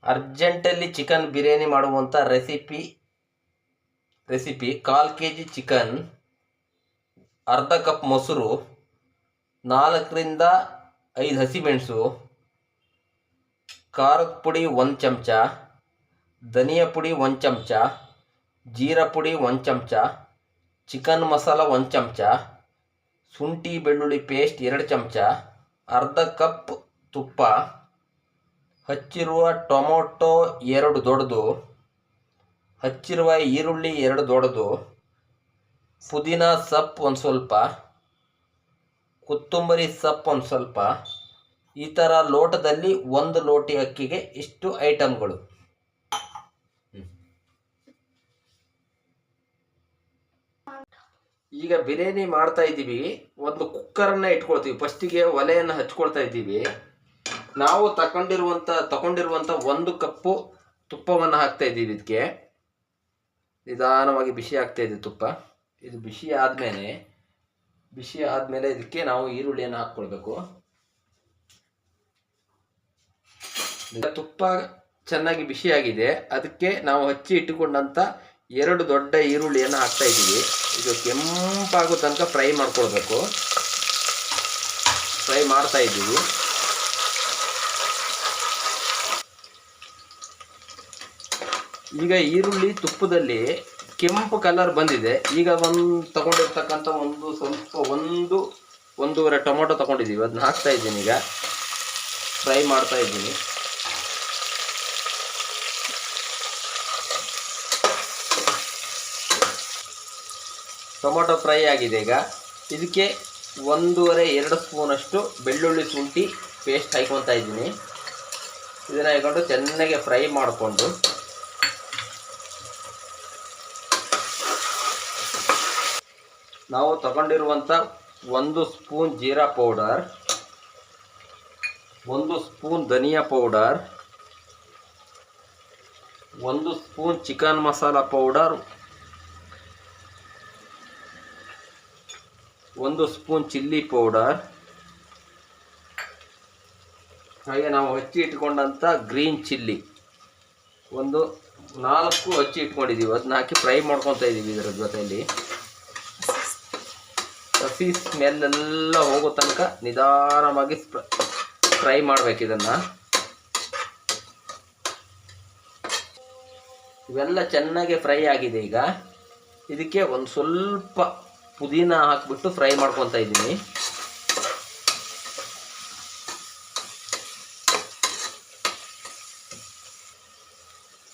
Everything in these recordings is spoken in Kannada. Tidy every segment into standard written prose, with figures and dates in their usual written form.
ಅರ್ಜೆಂಟಲ್ಲಿ ಚಿಕನ್ ಬಿರಿಯಾನಿ ಮಾಡುವಂಥ ರೆಸಿಪಿ 1/4 kg ಚಿಕನ್, ಅರ್ಧ ಕಪ್ ಮೊಸರು, 4ರಿಂದ 5 ಹಸಿಮೆಣಸು, ಖಾರದ ಪುಡಿ 1 ಚಮಚ, ಧನಿಯಾ ಪುಡಿ 1 ಚಮಚ, ಜೀರಾ ಪುಡಿ 1 ಚಮಚ, ಚಿಕನ್ ಮಸಾಲ 1 ಚಮಚ, ಶುಂಠಿ ಬೆಳ್ಳುಳ್ಳಿ ಪೇಸ್ಟ್ 2 ಚಮಚ, ಅರ್ಧ ಕಪ್ ತುಪ್ಪ, ಹಚ್ಚಿರುವ ಟೊಮೊಟೊ 2 ದೊಡ್ಡದು, ಹಚ್ಚಿರುವ ಈರುಳ್ಳಿ 2 ದೊಡ್ಡದು, ಪುದೀನ ಸೊಪ್ಪು ಒಂದು ಸ್ವಲ್ಪ, ಕೊತ್ತಂಬರಿ ಸೊಪ್ಪು ಒಂದು ಸ್ವಲ್ಪ. ಈ ಥರ ಲೋಟದಲ್ಲಿ 1 ಲೋಟ ಅಕ್ಕಿಗೆ ಇಷ್ಟು ಐಟಮ್ಗಳು. ಈಗ ಬಿರಿಯಾನಿ ಮಾಡ್ತಾ ಇದ್ದೀವಿ. ಒಂದು ಕುಕ್ಕರನ್ನು ಇಟ್ಕೊಳ್ತೀವಿ. ಫಸ್ಟಿಗೆ ಒಲೆಯನ್ನು ಹಚ್ಕೊಳ್ತಾ ಇದ್ದೀವಿ. ನಾವು ತಗೊಂಡಿರುವಂಥ 1 ಕಪ್ಪು ತುಪ್ಪವನ್ನು ಹಾಕ್ತಾ ಇದ್ದೀವಿ. ಇದಕ್ಕೆ ನಿಧಾನವಾಗಿ ಬಿಸಿ ಆಗ್ತಾ ಇದೆ ತುಪ್ಪ. ಇದು ಬಿಸಿ ಆದಮೇಲೆ ಇದಕ್ಕೆ ನಾವು ಈರುಳ್ಳಿಯನ್ನು ಹಾಕ್ಕೊಳ್ಬೇಕು. ತುಪ್ಪ ಚೆನ್ನಾಗಿ ಬಿಸಿಯಾಗಿದೆ. ಅದಕ್ಕೆ ನಾವು ಹಚ್ಚಿ ಇಟ್ಟುಕೊಂಡಂಥ 2 ದೊಡ್ಡ ಈರುಳ್ಳಿಯನ್ನು ಹಾಕ್ತಾ ಇದ್ದೀವಿ. ಇದು ಕೆಂಪಾಗೋ ತನಕ ಫ್ರೈ ಮಾಡ್ಕೊಳ್ಬೇಕು. ಫ್ರೈ ಮಾಡ್ತಾ ಇದ್ದೀವಿ. ಈಗ ಈರುಳ್ಳಿ ತುಪ್ಪದಲ್ಲಿ ಕೆಂಪು ಕಲರ್ ಬಂದಿದೆ. ಈಗ ತಗೊಂಡಿರ್ತಕ್ಕಂಥ ಒಂದೂವರೆ ಟೊಮೊಟೊ ತಗೊಂಡಿದ್ದೀವಿ. ಅದನ್ನ ಹಾಕ್ತಾ ಇದ್ದೀನಿ. ಈಗ ಫ್ರೈ ಮಾಡ್ತಾ ಇದ್ದೀನಿ. ಟೊಮೊಟೊ ಫ್ರೈ ಆಗಿದೆ. ಈಗ ಇದಕ್ಕೆ 1.5-2 ಸ್ಪೂನಷ್ಟು ಬೆಳ್ಳುಳ್ಳಿ ಶುಂಠಿ ಪೇಸ್ಟ್ ಹಾಕ್ಕೊತಾ ಇದ್ದೀನಿ. ಇದನ್ನು ಹಾಕ್ಕೊಂಡು ಚೆನ್ನಾಗಿ ಫ್ರೈ ಮಾಡಿಕೊಂಡು ನಾವು ತಗೊಂಡಿರುವಂಥ 1 ಸ್ಪೂನ್ ಜೀರಾ ಪೌಡರ್, 1 ಸ್ಪೂನ್ ಧನಿಯಾ powder, 1 spoon chicken masala powder, 1 spoon chilli powder, ಹಾಗೆ ನಾವು ಹಚ್ಚಿ ಇಟ್ಕೊಂಡಂಥ ಗ್ರೀನ್ ಚಿಲ್ಲಿ 4 ಹಚ್ಚಿ ಇಟ್ಕೊಂಡಿದ್ದೀವಿ. ಅದನ್ನ ಹಾಕಿ ಫ್ರೈ ಮಾಡ್ಕೊತಾ ಇದ್ದೀವಿ. ಇದರ ಜೊತೆಯಲ್ಲಿ ಹಸಿ ಸ್ಮೆಲ್ಲೆಲ್ಲ ಹೋಗೋ ತನಕ ನಿಧಾನವಾಗಿ ಫ್ರೈ ಮಾಡಬೇಕು. ಇದನ್ನು ಇವೆಲ್ಲ ಚೆನ್ನಾಗಿ ಫ್ರೈ ಆಗಿದೆ. ಈಗ ಇದಕ್ಕೆ ಒಂದು ಸ್ವಲ್ಪ ಪುದೀನ ಹಾಕಿಬಿಟ್ಟು ಫ್ರೈ ಮಾಡ್ಕೊತಾ ಇದ್ದೀನಿ.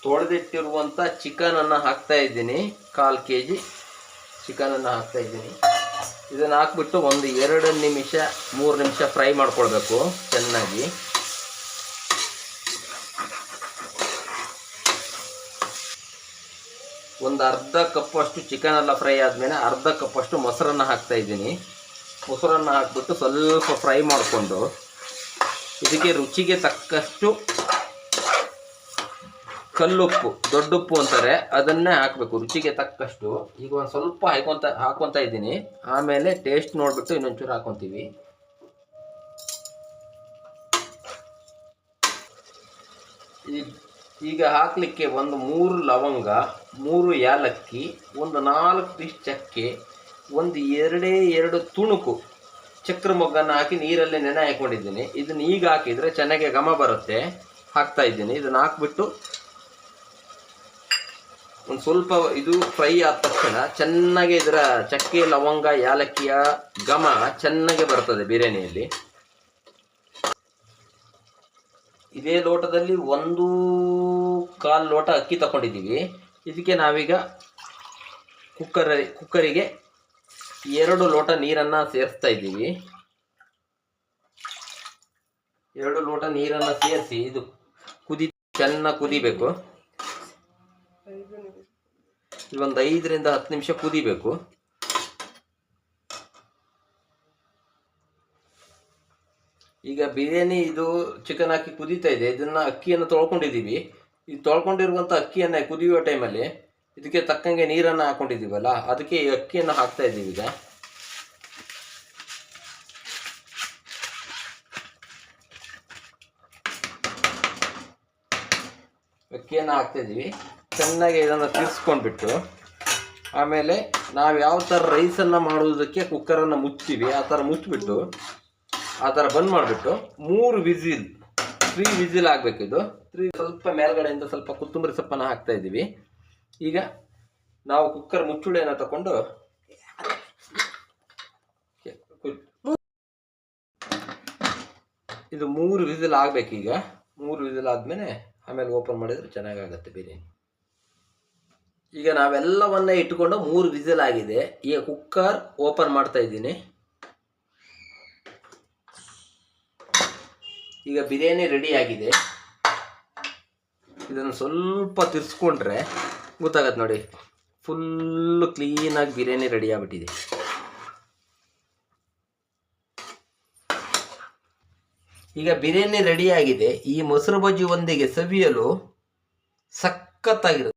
ತೊಳೆದಿಟ್ಟಿರುವಂಥ ಚಿಕನನ್ನು ಹಾಕ್ತಾ ಇದ್ದೀನಿ. 1/4 kg ಚಿಕನನ್ನು ಹಾಕ್ತಾ ಇದ್ದೀನಿ. ಇದನ್ನು ಹಾಕ್ಬಿಟ್ಟು ಒಂದು 2 ನಿಮಿಷ 3 ನಿಮಿಷ ಫ್ರೈ ಮಾಡ್ಕೊಳ್ಬೇಕು ಚೆನ್ನಾಗಿ. ಒಂದು ಅರ್ಧ ಕಪ್ಪಷ್ಟು ಚಿಕನ್ ಎಲ್ಲ ಫ್ರೈ ಆದಮೇಲೆ ಅರ್ಧ ಕಪ್ಪಷ್ಟು ಮೊಸರನ್ನು ಹಾಕ್ತಾ ಇದ್ದೀನಿ. ಮೊಸರನ್ನು ಹಾಕ್ಬಿಟ್ಟು ಸ್ವಲ್ಪ ಫ್ರೈ ಮಾಡಿಕೊಂಡು ಇದಕ್ಕೆ ರುಚಿಗೆ ತಕ್ಕಷ್ಟು ಕಲ್ಲುಪ್ಪು, ದೊಡ್ಡುಪ್ಪು ಅಂತಾರೆ, ಅದನ್ನೇ ಹಾಕಬೇಕು ರುಚಿಗೆ ತಕ್ಕಷ್ಟು. ಈಗ ಒಂದು ಸ್ವಲ್ಪ ಹಾಕೊತಾ ಇದ್ದೀನಿ. ಆಮೇಲೆ ಟೇಸ್ಟ್ ನೋಡಿಬಿಟ್ಟು ಇನ್ನೊಂಚೂರು ಹಾಕೊತೀವಿ. ಈಗ ಹಾಕಲಿಕ್ಕೆ ಒಂದು 3 ಲವಂಗ, 3 ಏಲಕ್ಕಿ, ಒಂದು 4 ಪೀಸ್ ಚಕ್ಕೆ, ಒಂದು 2 ತುಣುಕು ಚಕ್ರ ಮೊಗ್ಗನ್ನು ಹಾಕಿ ನೀರಲ್ಲಿ ನೆನೆ ಹಾಕೊಂಡಿದ್ದೀನಿ. ಇದನ್ನು ಈಗ ಹಾಕಿದರೆ ಚೆನ್ನಾಗಿ ಘಮ ಬರುತ್ತೆ. ಹಾಕ್ತಾ ಇದ್ದೀನಿ. ಇದನ್ನು ಹಾಕ್ಬಿಟ್ಟು ಒಂದು ಸ್ವಲ್ಪ ಇದು ಫ್ರೈ ಆದ ತಕ್ಷಣ ಚೆನ್ನಾಗಿ ಇದರ ಚಕ್ಕೆ ಲವಂಗ ಏಲಕ್ಕಿಯ ಘಮ ಚೆನ್ನಾಗಿ ಬರ್ತದೆ ಬಿರಿಯಾನಿಯಲ್ಲಿ. ಇದೇ ಲೋಟದಲ್ಲಿ 1/4 ಲೋಟ ಅಕ್ಕಿ ತಗೊಂಡಿದ್ದೀವಿ. ಇದಕ್ಕೆ ನಾವೀಗ ಕುಕ್ಕರಿಗೆ 2 ಲೋಟ ನೀರನ್ನು ಸೇರಿಸ್ತಾ ಇದ್ದೀವಿ. 2 ಲೋಟ ನೀರನ್ನು ಸೇರಿಸಿ ಇದು ಚೆನ್ನಾಗಿ ಕುದಿಬೇಕು. ಇದೊಂದು 5ರಿಂದ 10 ನಿಮಿಷ ಕುದಿಬೇಕು. ಈಗ ಬಿರಿಯಾನಿ ಇದು ಚಿಕನ್ ಹಾಕಿ ಕುದೀತಾ ಇದೆ. ಇದನ್ನು ಅಕ್ಕಿಯನ್ನು ತೊಳ್ಕೊಂಡಿದ್ದೀವಿ. ಈ ತೊಳ್ಕೊಂಡಿರುವಂಥ ಅಕ್ಕಿಯನ್ನು ಕುದಿಯುವ ಟೈಮಲ್ಲಿ ಇದಕ್ಕೆ ತಕ್ಕಂಗೆ ನೀರನ್ನು ಹಾಕೊಂಡಿದ್ದೀವಲ್ಲ, ಅದಕ್ಕೆ ಈ ಅಕ್ಕಿಯನ್ನು ಹಾಕ್ತಾ ಇದ್ದೀವಿ. ಈಗ ಅಕ್ಕಿಯನ್ನು ಹಾಕ್ತಾಯಿದ್ದೀವಿ. ಚೆನ್ನಾಗಿ ಇದನ್ನು ತಿರ್ಸ್ಕೊಂಡ್ಬಿಟ್ಟು ಆಮೇಲೆ ನಾವು ಯಾವ ಥರ ರೈಸನ್ನು ಮಾಡುವುದಕ್ಕೆ ಕುಕ್ಕರನ್ನು ಮುಚ್ತೀವಿ ಆ ಥರ ಮುಚ್ಚಿಬಿಟ್ಟು ಆ ಥರ ಬಂದ್ ಮಾಡಿಬಿಟ್ಟು 3 ವಿಸಿಲ್ ಆಗಬೇಕಿದು. ಸ್ವಲ್ಪ ಮೇಲ್ಗಡೆಯಿಂದ ಸ್ವಲ್ಪ ಕೊತ್ತಂಬರಿ ಸೊಪ್ಪನ್ನು ಹಾಕ್ತಾಯಿದ್ದೀವಿ. ಈಗ ನಾವು ಕುಕ್ಕರ್ ಮುಚ್ಚುಳೆಯನ್ನು ತಗೊಂಡು ಇದು 3 ವಿಸಿಲ್ ಆಗಬೇಕೀಗ. 3 ವಿಸಿಲ್ ಆದಮೇಲೆ ಆಮೇಲೆ ಓಪನ್ ಮಾಡಿದರೆ ಚೆನ್ನಾಗಾಗತ್ತೆ ಬಿರಿಯಾನಿ. ಈಗ ನಾವೆಲ್ಲವನ್ನ ಇಟ್ಕೊಂಡು 3 ವಿಸಿಲ್ ಆಗಿದೆ. ಈಗ ಕುಕ್ಕರ್ ಓಪನ್ ಮಾಡ್ತಾ ಇದ್ದೀನಿ. ಈಗ ಬಿರಿಯಾನಿ ರೆಡಿ ಆಗಿದೆ. ಇದನ್ನು ಸ್ವಲ್ಪ ತಿರ್ಸ್ಕೊಂಡ್ರೆ ಗೊತ್ತಾಗತ್ತೆ ನೋಡಿ, ಫುಲ್ಲು ಕ್ಲೀನಾಗಿ ಬಿರಿಯಾನಿ ರೆಡಿ ಆಗಿಬಿಟ್ಟಿದೆ. ಈಗ ಬಿರಿಯಾನಿ ರೆಡಿ ಆಗಿದೆ. ಈ ಮೊಸರು ಬಜ್ಜಿ ಒಂದಿಗೆ ಸವಿಯಲು ಸಖತ್ತಾಗಿರುತ್ತೆ.